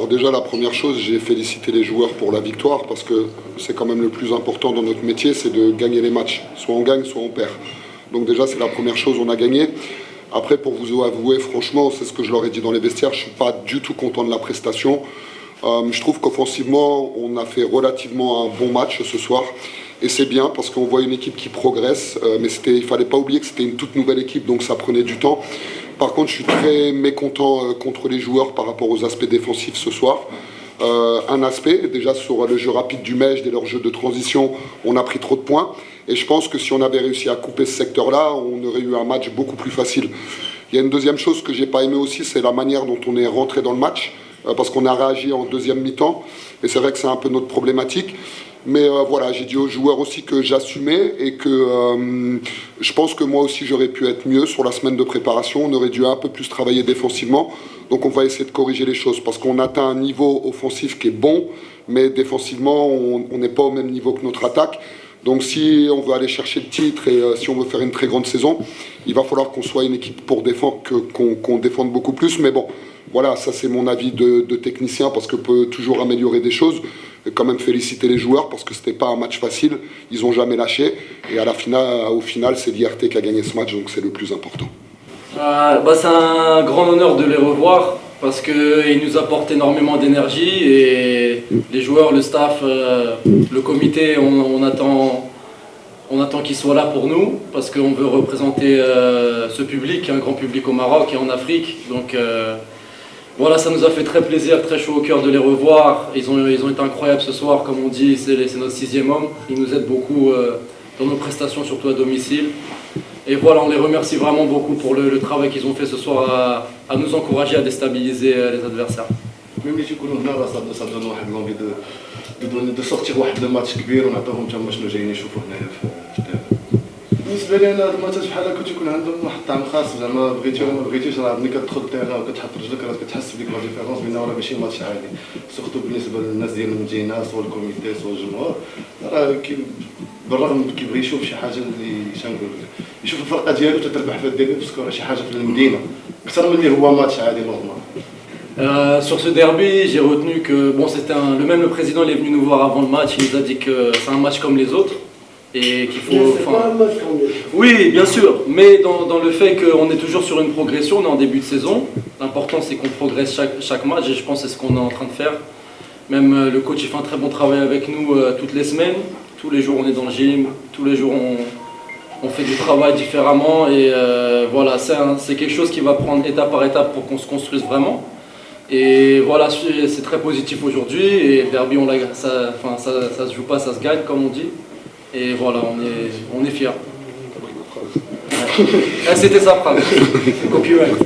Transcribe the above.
Alors déjà, la première chose, j'ai félicité les joueurs pour la victoire parce que c'est quand même le plus important dans notre métier, c'est de gagner les matchs. Soit on gagne, soit on perd. Donc déjà, c'est la première chose, on a gagné. Après, pour vous avouer, franchement, c'est ce que je leur ai dit dans les vestiaires, je ne suis pas du tout content de la prestation. Je trouve qu'offensivement, on a fait relativement un bon match ce soir. Et c'est bien parce qu'on voit une équipe qui progresse. Mais il ne fallait pas oublier que c'était une toute nouvelle équipe, donc ça prenait du temps. Par contre, je suis très mécontent contre les joueurs par rapport aux aspects défensifs ce soir. Un aspect, déjà sur le jeu rapide du Mejde et leur jeu de transition, on a pris trop de points. Et je pense que si on avait réussi à couper ce secteur-là, on aurait eu un match beaucoup plus facile. Il y a une deuxième chose que j'ai pas aimé aussi, c'est la manière dont on est rentré dans le match, parce qu'on a réagi en deuxième mi-temps. Et c'est vrai que c'est un peu notre problématique. Mais voilà, j'ai dit aux joueurs aussi que j'assumais et que je pense que moi aussi j'aurais pu être mieux sur la semaine de préparation. On aurait dû un peu plus travailler défensivement. Donc on va essayer de corriger les choses parce qu'on atteint un niveau offensif qui est bon, mais défensivement on n'est pas au même niveau que notre attaque. Donc si on veut aller chercher le titre et si on veut faire une très grande saison, il va falloir qu'on soit une équipe pour défendre, qu'on défende beaucoup plus. Mais bon, voilà, ça c'est mon avis de technicien parce qu'on peut toujours améliorer des choses. Et quand même féliciter les joueurs parce que c'était pas un match facile, ils n'ont jamais lâché. Et au final, c'est l'IRT qui a gagné ce match, donc c'est le plus important. C'est un grand honneur de les revoir parce qu'ils nous apportent énormément d'énergie et les joueurs, le staff, le comité, on attend qu'ils soient là pour nous parce qu'on veut représenter ce public, un grand public au Maroc et en Afrique. Donc voilà, ça nous a fait très plaisir, très chaud au cœur de les revoir. Ils ont été incroyables ce soir, comme on dit, c'est notre 6e homme. Ils nous aident beaucoup dans nos prestations, surtout à domicile. Et voilà, on les remercie vraiment beaucoup pour le travail qu'ils ont fait ce soir à nous encourager à déstabiliser les adversaires. Même si يكونوا هنا راه ça donne واحد l'envie de sortir واحد le match كبير ونعطيهم تما شنو جايين يشوفوا هنايا في الدرب. بالنسبه لي انا هاد الماتشات بحال هكا تيكون عندهم واحد الطعم خاص زعما بغيتي ولا ما بغيتيش راه ملي كتدخل التيران وكتحط رجلك راه كتحس بديك لا ديفيرونس بين راه ماشي ماتش عادي سورتو بالنسبه للناس ديال المدينه سواء الكوميتي سواء الجمهور راه بالرغم كيبغي يشوف شي حاجه اللي شنقول يشوف الفرقه ديالو تتربح في الديربي باسكو راه شي حاجه في المدينه اكثر من اللي هو ماتش عادي نورمال. Sur ce derby, j'ai retenu que le président il est venu nous voir avant le match, il nous a dit que c'est un match comme les autres et qu'il faut. Oui, bien sûr, mais dans le fait qu'on est toujours sur une progression, on est en début de saison. L'important c'est qu'on progresse chaque match et je pense que c'est ce qu'on est en train de faire. Même le coach il fait un très bon travail avec nous toutes les semaines. Tous les jours on est dans le gym, tous les jours on fait du travail différemment et voilà, c'est quelque chose qui va prendre étape par étape pour qu'on se construise vraiment. Et voilà, c'est très positif aujourd'hui et le derby, ça se joue pas, ça se gagne comme on dit. Et voilà, on est fiers. C'était sa phrase. Copyright.